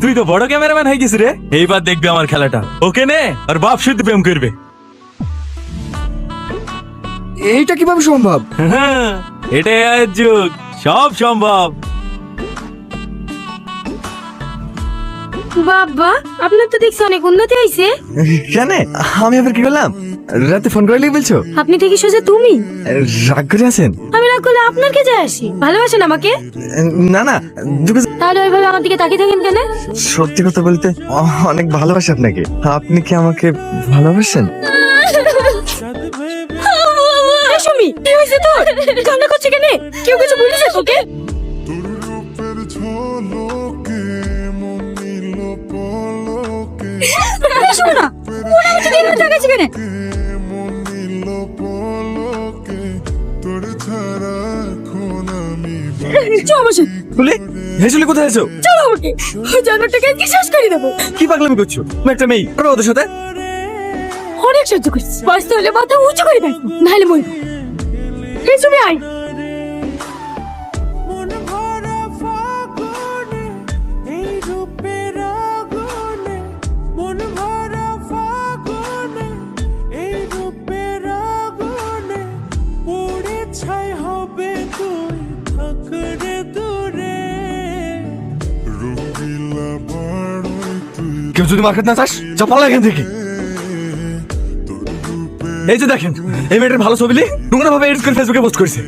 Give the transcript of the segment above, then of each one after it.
তুই তো বড় ক্যামেরাম্যান হয়ে গেছিস রে। এইবার দেখবি আমার খেলাটা। ওকে নে, আর বাপ শুদ্ধ প্রেম করবে। এইটা কিভাবে সম্ভব? এটাই আজ যুগ, সব সম্ভব। বাবা, আপনার তো দেখছি অনেক উন্নতি হয়েছে। কেন, আমি আবার কি করলাম? রাতে ফোন করে বলছো? আপনি থেকে সোজা তুমি। রাগ করে আছেন? আমি রাগ করলে আপনার কে যায় আসি? ভালোবাসেন আমাকে? না না, দুটো তাহলে ওইভাবে আমার দিকে তাকিয়ে থাকেন কেন? সত্যি কথা বলতে অনেক ভালোবাসি আপনাকে। আপনি কি আমাকে ভালোবাসেন? এই সুমি, কি হয়েছে তোর? কান্না করছে কেন? কেউ কিছু বলেছে তোকে? এই শোনো না, ওরা আমাকে দিয়ে তাকাচ্ছে কেন? চল আমার সাথে। বলে হেসুলি কোথায় আছো? চলো আমাকে, ওই জানোয়ারটাকে আজকে শেষ করে দেবো। কি পাগলামি করছো? তুমি একটা মেয়ে, আর ওদের সাথে অনেক সহ্য করছি, বাঁচতে হলে মাথা উঁচু করে থাকবো, নাহলে মরবো। এই সুমি আয়। কেউ যদি মার্কেট না চাস চাপালা এখান থেকে। এই যে দেখেন, এই মেয়েটার ভালো ছবি নোংরা ভাবে এডিট করে ফেসবুকে পোস্ট করেছে।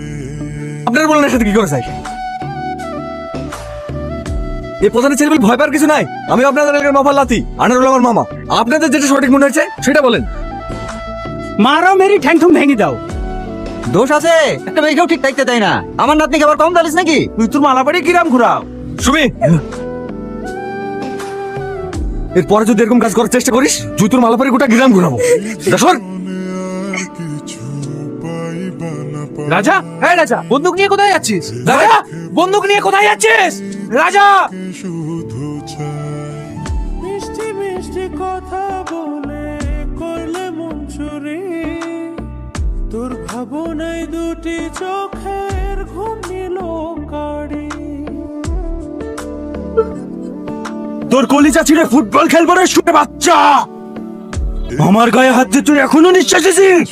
আপনারা বলেন এর সাথে কি করে চাই? এই প্রধানের ছেলে বলে ভয় পাওয়ার কিছু নাই। আমি আপনাদের এলাকার মাফার লাতি, আনারুল আমার মামা। আপনাদের যেটা সঠিক মনে হচ্ছে সেটা বলেন। মারো মেরি ঠ্যাং ঠুং ভেঙে দাও। দোষ আছে, একটা মেয়েকেও ঠিক থাকতে দেয় না। আমার নাতনিকে আবার কম দালিস নাকি? তুই তোর মালাবাড়ি কিরাম ঘুরাও। সুমি, এরপরে যদি এরকম কাজ করার চেষ্টা করিস, জুতুর মালাপারি গোটা গ্রাম ঘুরাবো। সর। রাজা, হ্যাঁ রাজা, বন্দুক নিয়ে কোথায় যাচ্ছিস? রাজা, বন্দুক নিয়ে কোথায় যাচ্ছিস? রাজা, মিষ্টি মিষ্টি কথা বলে করলে মন চুরি, তোর ভাবনায় দুটি চোখের ঘুম নিল কাড়ি। তোর কলিজা ছিঁড়ে ফুটবল খেলবো রে শুনে বাচ্চা। আমার গায়ে হাত দিয়ে তুই এখনো নিঃশ্বাস আছিস?